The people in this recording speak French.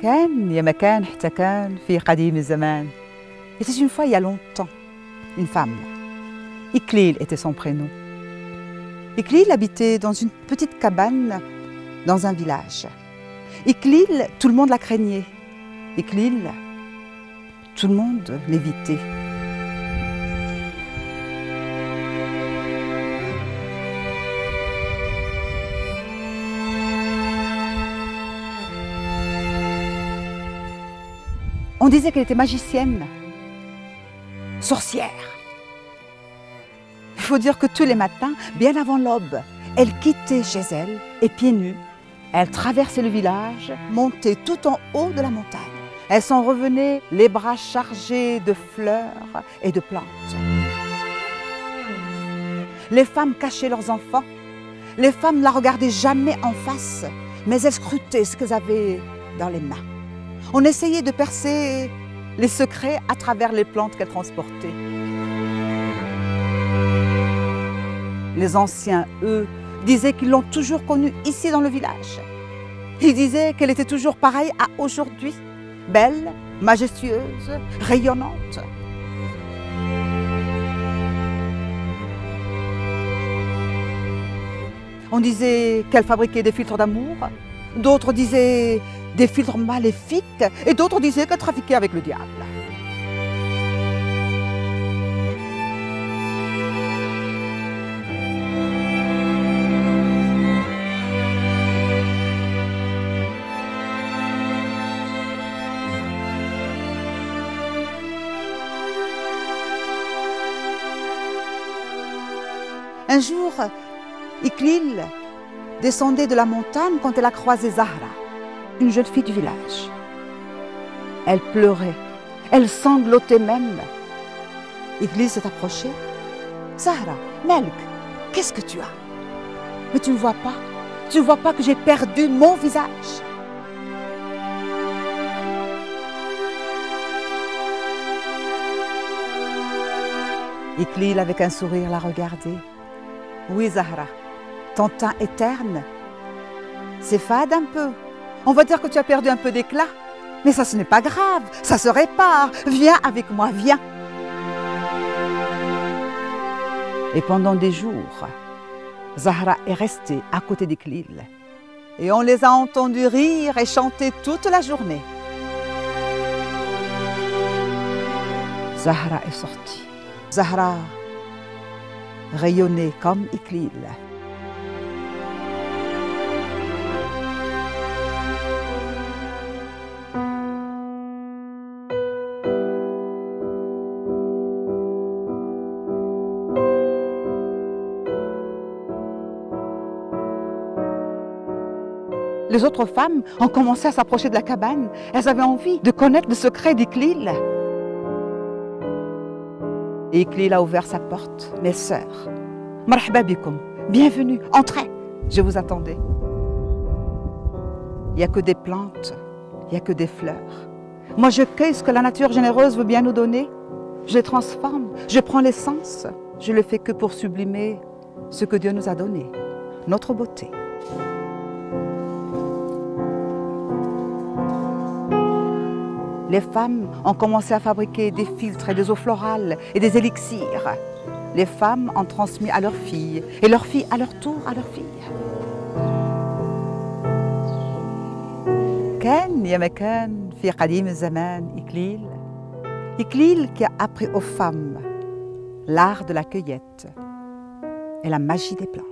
كان يا مكان حتى كان في قديم الزمان. C'était une fois il y a longtemps, une femme. Iklil était son prénom. Iklil habitait dans une petite cabane dans un village. Iklil, tout le monde la craignait. Iklil, tout le monde l'évitait. On disait qu'elle était magicienne, sorcière. Il faut dire que tous les matins, bien avant l'aube, elle quittait chez elle et pieds nus, elle traversait le village, montait tout en haut de la montagne. Elle s'en revenait les bras chargés de fleurs et de plantes. Les femmes cachaient leurs enfants. Les femmes ne la regardaient jamais en face, mais elles scrutaient ce qu'elles avaient dans les mains. On essayait de percer les secrets à travers les plantes qu'elle transportait. Les anciens, eux, disaient qu'ils l'ont toujours connue ici dans le village. Ils disaient qu'elle était toujours pareille à aujourd'hui, belle, majestueuse, rayonnante. On disait qu'elle fabriquait des filtres d'amour, d'autres disaient des filtres maléfiques et d'autres disaient qu'elle trafiquait avec le diable. Un jour, Iklil descendait de la montagne quand elle a croisé Zahra, une jeune fille du village. Elle pleurait, elle sanglotait même. Iklil s'est approchée. « Zahra, Melk, qu'est-ce que tu as? Mais tu ne vois pas? Tu ne vois pas que j'ai perdu mon visage ?» Iklil, avec un sourire, la regardait. « Oui, Zahra, ton teint est terne. C'est fade un peu. On va dire que tu as perdu un peu d'éclat. Mais ça, ce n'est pas grave. Ça se répare. Viens avec moi, viens. » Et pendant des jours, Zahra est restée à côté d'Iklil. Et on les a entendus rire et chanter toute la journée. Zahra est sortie. Zahra rayonnait comme Iklil. Les autres femmes ont commencé à s'approcher de la cabane. Elles avaient envie de connaître le secret d'Iklil. Et Iklil a ouvert sa porte. « Mes sœurs, marhaba bikoum, bienvenue, entrez, je vous attendais. » Il n'y a que des plantes, il n'y a que des fleurs. Moi, je cueille ce que la nature généreuse veut bien nous donner. Je les transforme, je prends l'essence. Je ne le fais que pour sublimer ce que Dieu nous a donné, notre beauté. Les femmes ont commencé à fabriquer des filtres et des eaux florales et des élixirs. Les femmes ont transmis à leurs filles et leurs filles à leur tour à leurs filles. كان يا مكان في قديم الزمان إكليل. Iklil qui a appris aux femmes l'art de la cueillette et la magie des plantes.